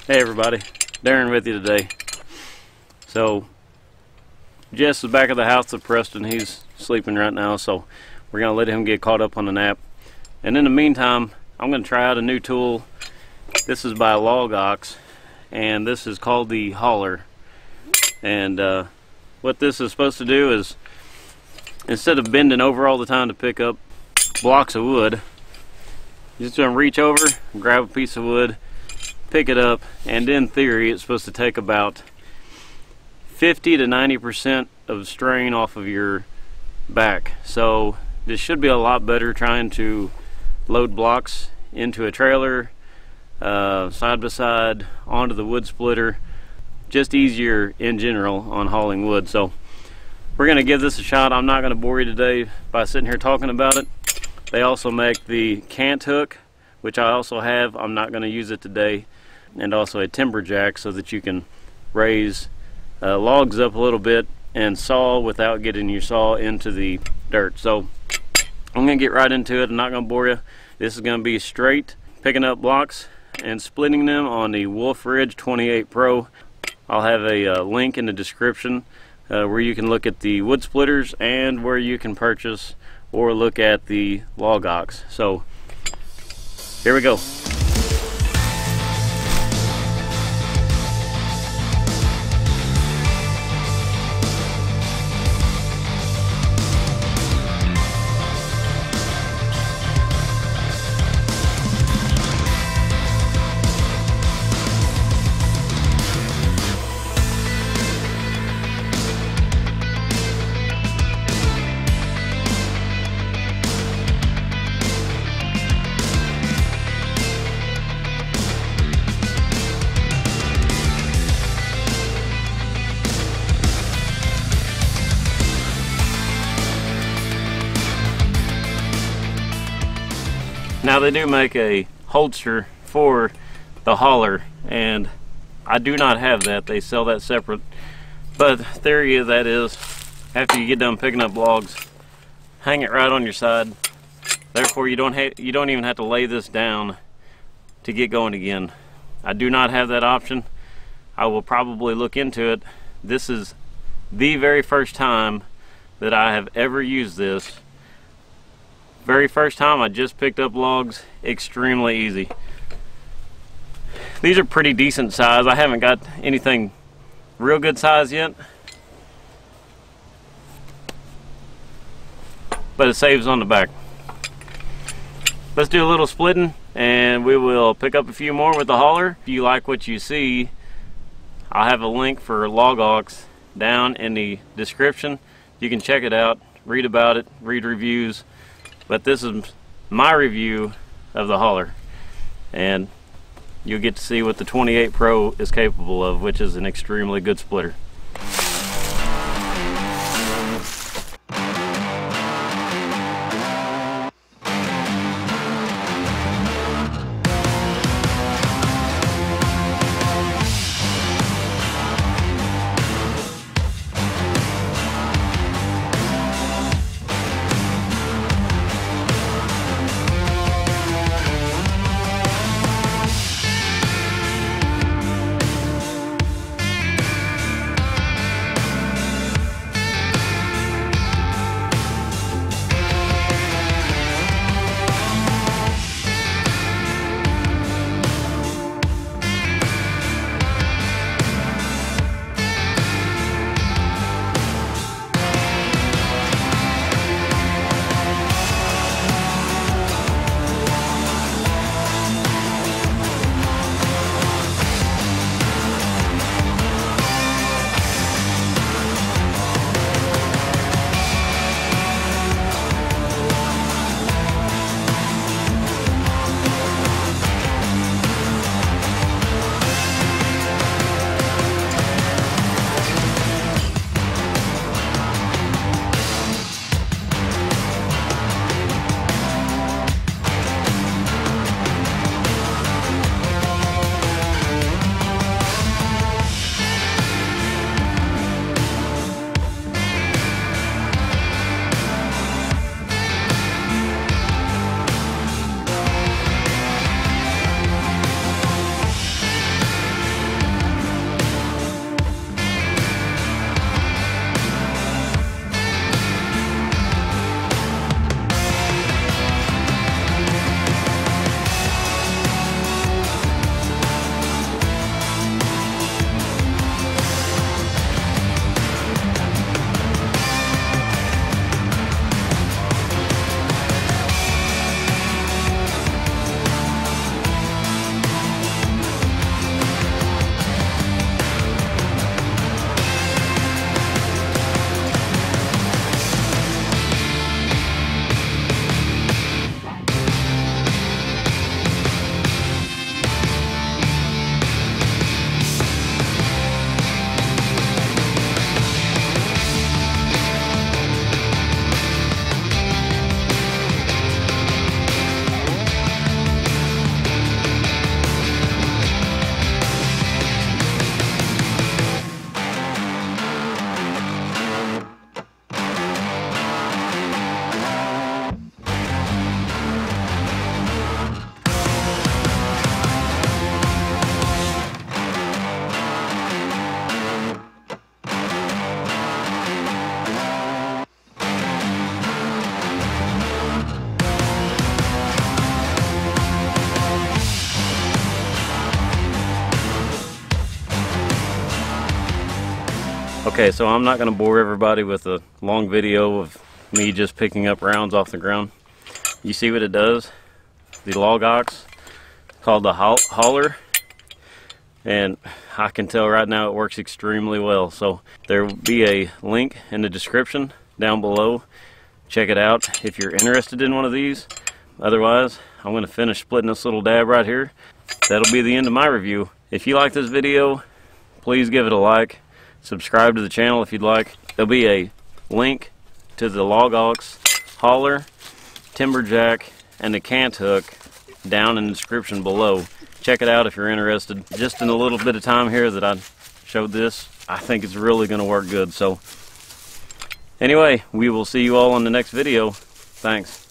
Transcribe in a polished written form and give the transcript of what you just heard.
Hey everybody, Darren with you today. So Jess is back at the house with Preston. He's sleeping right now, so we're gonna let him get caught up on the nap. And in the meantime, I'm gonna try out a new tool. This is by LogOx, and this is called the hauler. And what this is supposed to do is, instead of bending over all the time to pick up blocks of wood, you're just gonna reach over, grab a piece of wood, pick it up, and in theory it's supposed to take about 50 to 90% of strain off of your back. So this should be a lot better trying to load blocks into a trailer, side by side, onto the wood splitter. Just easier in general on hauling wood. So we're going to give this a shot. I'm not going to bore you today by sitting here talking about it. They also make the cant hook, which I also have. I'm not going to use it today. And also a timber jack so that you can raise logs up a little bit and saw without getting your saw into the dirt. So I'm going to get right into it. I'm not going to bore you. This is going to be straight picking up blocks and splitting them on the Wolfe Ridge 28 Pro. I'll have a link in the description where you can look at the wood splitters and where you can purchase or look at the LogOx. So here we go. Now they do make a holster for the hauler, and I do not have that. They sell that separate. But the theory of that is, after you get done picking up logs, hang it right on your side. Therefore you don't even have to lay this down to get going again. I do not have that option. I will probably look into it. This is the very first time that I have ever used this. Very first time I just picked up logs. Extremely easy. These are pretty decent size. I haven't got anything real good size yet, but it saves on the back. Let's do a little splitting and we will pick up a few more with the hauler. If you like what you see, I'll have a link for LogOx down in the description. You can check it out, read about it, read reviews. But this is my review of the hauler, and you'll get to see what the 28 Pro is capable of, which is an extremely good splitter. Okay, so I'm not going to bore everybody with a long video of me just picking up rounds off the ground. You see what it does? The LogOx, called the hauler, and I can tell right now it works extremely well. So there will be a link in the description down below. Check it out if you're interested in one of these. Otherwise, I'm going to finish splitting this little dab right here. That'll be the end of my review. If you like this video, please give it a like. Subscribe to the channel if you'd like. There'll be a link to the LogOx hauler, timber jack, and the cant hook down in the description below. Check it out if you're interested. Just in a little bit of time here that I showed this, I think it's really going to work good. So anyway, we will see you all on the next video. Thanks.